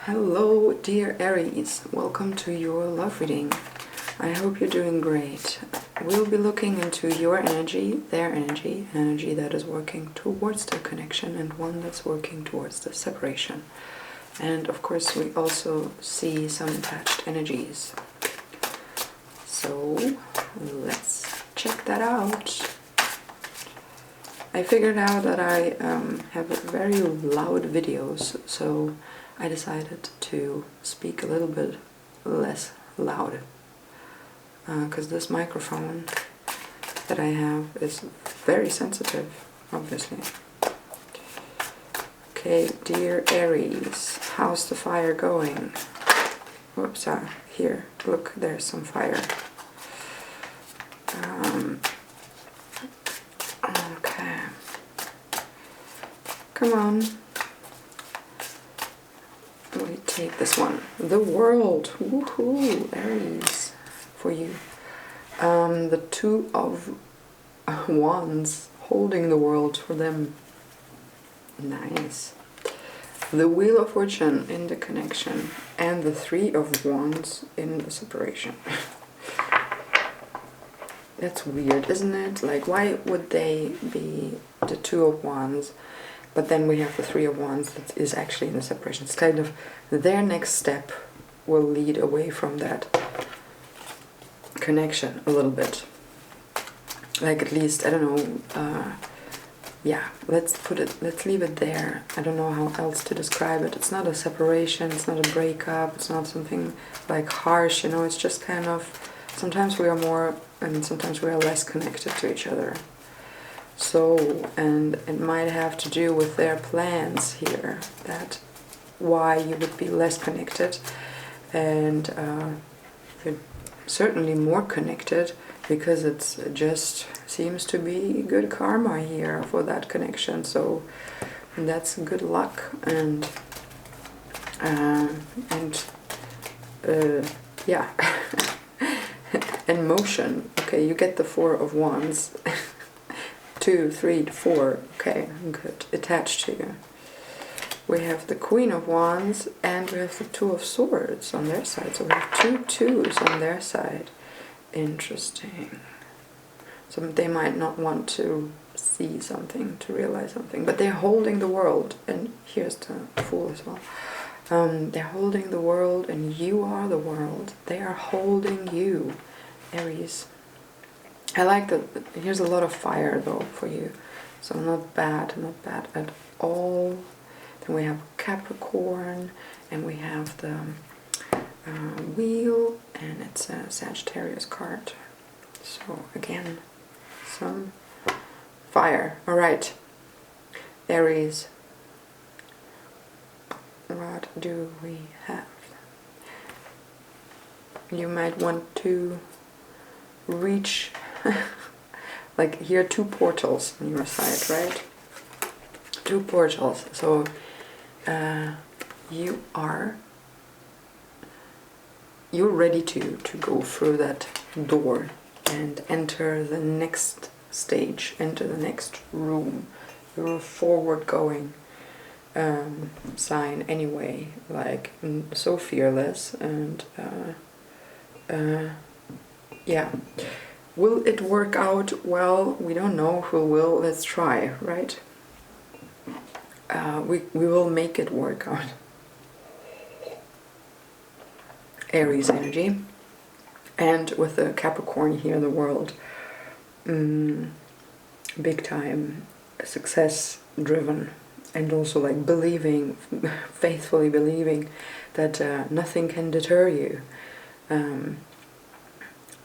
Hello dear Aries, welcome to your love reading. I hope you're doing great. We'll be looking into your energy, their energy, an energy that is working towards the connection and one that's working towards the separation. And of course we also see some attached energies. So let's check that out. I figured out that I have very loud videos, so I decided to speak a little bit less loud. Because this microphone that I have is very sensitive, obviously. Okay, dear Aries, how's the fire going? Whoops, here, look, there's some fire. Okay. Come on. Let me take this one. The world. Woohoo, Aries, for you. The Two of Wands, holding the world for them. Nice. The Wheel of Fortune in the connection, and the Three of Wands in the separation. That's weird, isn't it? Like, why would they be the Two of Wands, but then we have the Three of Wands that is actually in the separation? It's kind of their next step will lead away from that connection a little bit. Like, at least, I don't know, yeah, let's leave it there. I don't know how else to describe it. It's not a separation, it's not a breakup, it's not something like harsh, you know, it's just kind of, sometimes we are more and sometimes we are less connected to each other. So, and it might have to do with their plans here, that why you would be less connected, and you're certainly more connected because it just seems to be good karma here for that connection. So that's good luck and yeah. And motion. Okay, you get the Four of Wands. 2, 3, 4. Okay, good. Attached to you. We have the Queen of Wands and we have the Two of Swords on their side. So we have two twos on their side. Interesting. So they might not want to see something, to realize something, but they're holding the world. And here's the Fool as well. They're holding the world and you are the world. They are holding you, Aries. I like that. Here's a lot of fire though for you. So not bad at all. Then we have Capricorn and we have the Wheel, and it's a Sagittarius card. So again, some fire. Alright, Aries. What do we have? You might want to reach, like here, two portals on your side, right? Two portals. So you're ready to go through that door and enter the next stage, enter the next room. You're a forward-going sign anyway, like so fearless and yeah. Will it work out? Well, we don't know who will. Let's try, right? We will make it work out. Aries energy, and with the Capricorn here in the world, big time success driven, and also like believing, faithfully believing that nothing can deter you.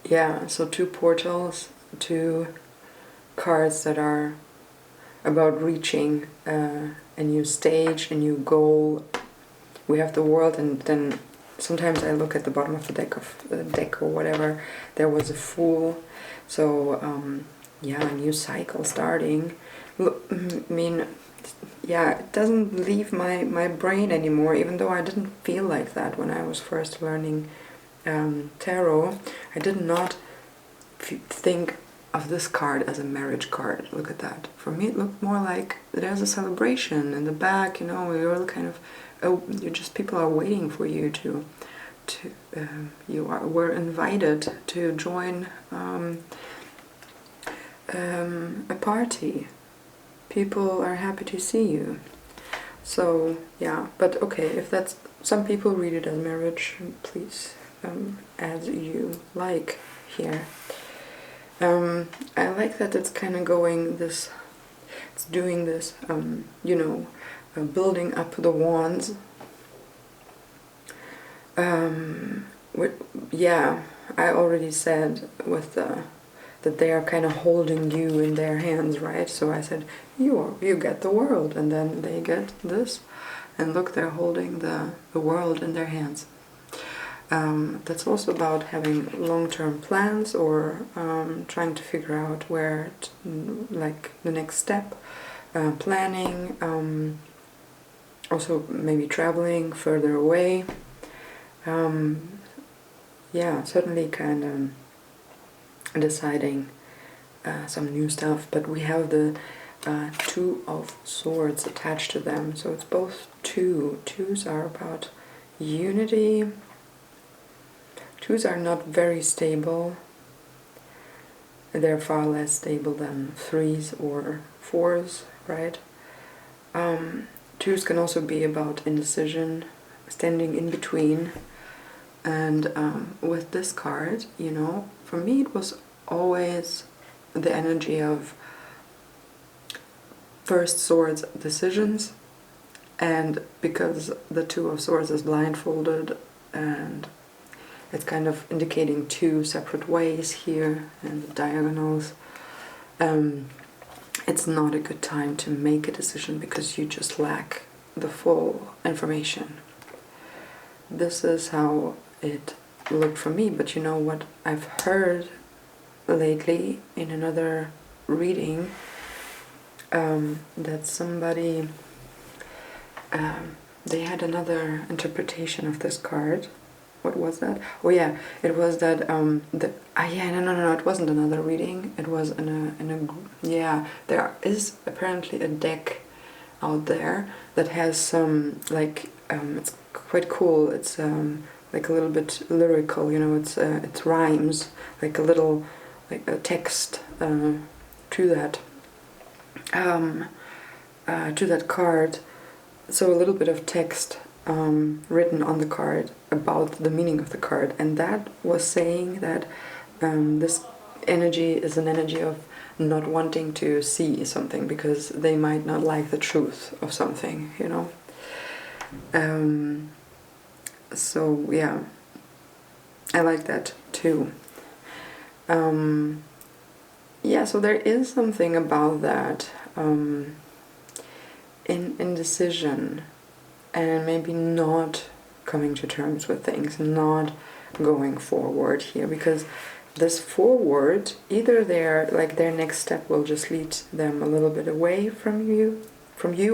Yeah, so two portals, two cards that are about reaching a new stage, a new goal. We have the World, and then sometimes I look at the bottom of the deck or whatever. There was a Fool. So yeah, a new cycle starting. Look, I mean, yeah, it doesn't leave my brain anymore, even though I didn't feel like that when I was first learning tarot. I did not think of this card as a marriage card. Look at that. For me it looked more like there's a celebration in the back, you know, we were kind of people are waiting for you to were invited to join a party. People are happy to see you. So yeah, but okay, if that's, some people read it as marriage, please, as you like here. I like that it's kind of going this, it's doing this, you know, building up the wands. Yeah, I already said with that they are kind of holding you in their hands, right? So I said, you get the world, and then they get this, and look, they're holding the world in their hands. That's also about having long-term plans, or trying to figure out where, like the next step, planning, also maybe traveling further away. Yeah, certainly kind of deciding some new stuff, but we have the Two of Swords attached to them, so it's both two. Twos are about unity. Twos are not very stable. They're far less stable than threes or fours, right? Twos can also be about indecision, standing in between. And with this card, you know, for me it was always the energy of first Swords decisions, and because the Two of Swords is blindfolded and it's kind of indicating two separate ways here and the diagonals, it's not a good time to make a decision because you just lack the full information. This is how it looked for me, but you know what I've heard lately in another reading, that somebody, they had another interpretation of this card. What was that? Oh yeah, it was that yeah, no, it wasn't another reading. It was yeah, there is apparently a deck out there that has some, like, it's quite cool. It's like a little bit lyrical, you know. It's rhymes, like a little, like a text to that card. So a little bit of text written on the card about the meaning of the card, and that was saying that this energy is an energy of not wanting to see something because they might not like the truth of something, you know. So yeah, I like that too. Yeah, so there is something about that indecision, and maybe not coming to terms with things, not going forward here, because this forward, either their next step will just lead them a little bit away from you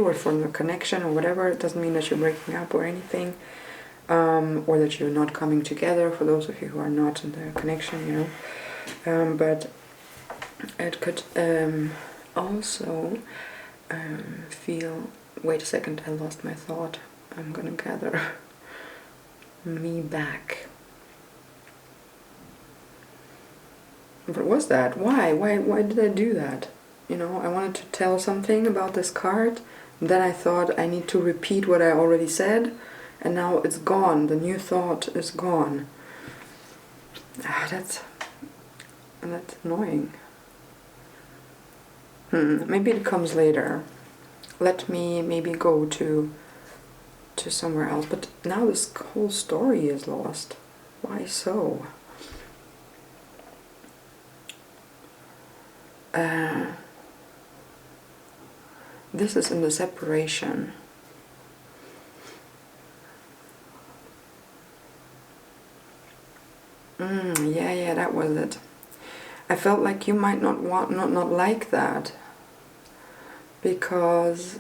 or from the connection or whatever. It doesn't mean that you're breaking up or anything, or that you're not coming together, for those of you who are not in the connection, you know. But it could also feel, wait a second, I lost my thought. I'm gonna gather me back. What was that? Why did I do that? You know, I wanted to tell something about this card, and then I thought I need to repeat what I already said, and now it's gone. The new thought is gone. That's annoying. Maybe it comes later. Let me maybe go to somewhere else. But now this whole story is lost. Why so? This is in the separation. Yeah, that was it. I felt like you might not like that, because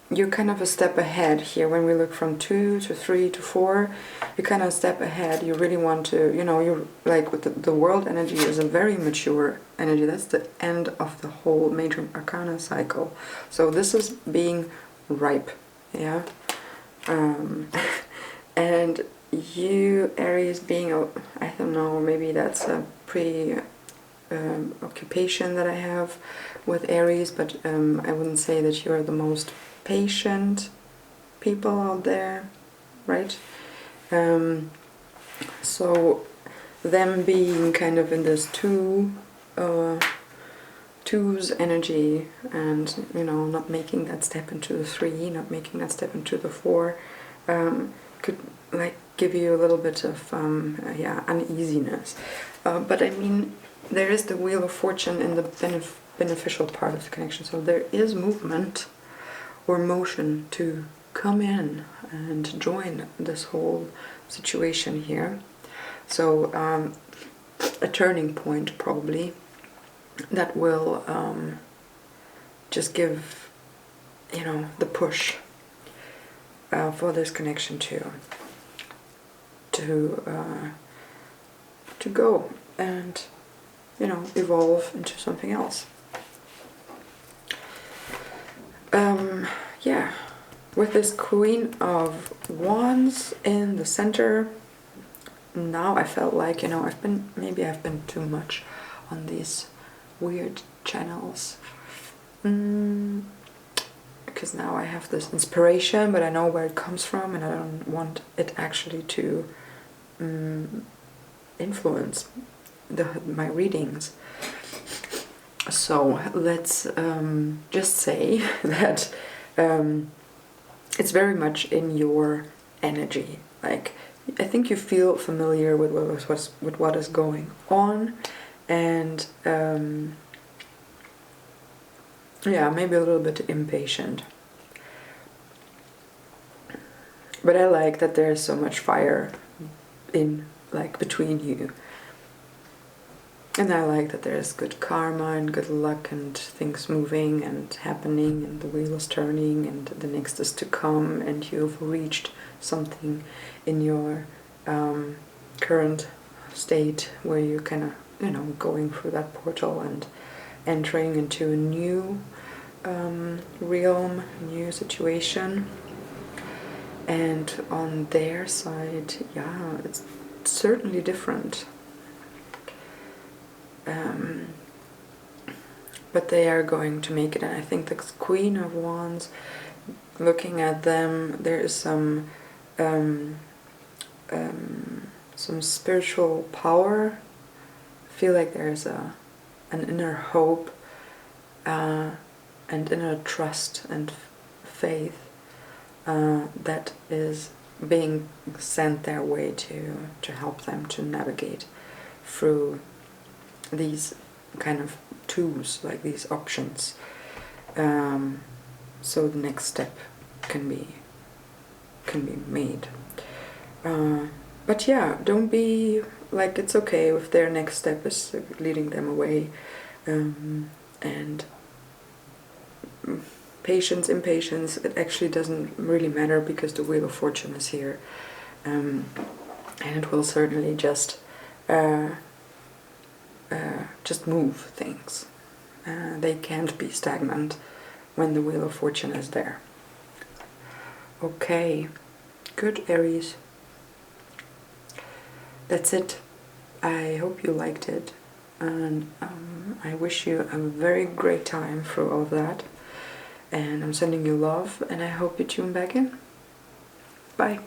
you're kind of a step ahead here. When we look from 2 to 3 to 4, you're kind of a step ahead. You really want to, you know, you're like, with the world energy is a very mature energy. That's the end of the whole major arcana cycle. So this is being ripe yeah. And you, Aries, being a, I don't know, maybe that's a occupation that I have with Aries, but I wouldn't say that you're the most patient people out there, right? So them being kind of in this twos energy, and you know, not making that step into the 3, not making that step into the 4, could like give you a little bit of yeah, uneasiness. But I mean, there is the Wheel of Fortune in the beneficial part of the connection, so there is movement or motion to come in and join this whole situation here. So a turning point probably that will just give, you know, the push for this connection to go and, you know, evolve into something else. Yeah, with this Queen of Wands in the center, now I felt like, you know, maybe I've been too much on these weird channels, because now I have this inspiration, but I know where it comes from, and I don't want it actually to influence my readings. So let's just say that it's very much in your energy. Like, I think you feel familiar with what is going on, and yeah, maybe a little bit impatient. But I like that there's so much fire in, like, between you. And I like that there's good karma and good luck and things moving and happening, and the wheel is turning and the next is to come, and you've reached something in your current state where you're kind of, you know, going through that portal and entering into a new realm, new situation. And on their side, yeah, it's certainly different. But they are going to make it, and I think the Queen of Wands, looking at them, there is some spiritual power. I feel like there's an inner hope and inner trust and faith that is being sent their way to help them to navigate through these kind of twos, like these options, so the next step can be made. But yeah, don't be like, it's okay if their next step is leading them away, and patience, impatience, it actually doesn't really matter, because the Wheel of Fortune is here, and it will certainly just move things. They can't be stagnant when the Wheel of Fortune is there. Okay, good, Aries. That's it. I hope you liked it, and I wish you a very great time through all of that. And I'm sending you love, and I hope you tune back in. Bye.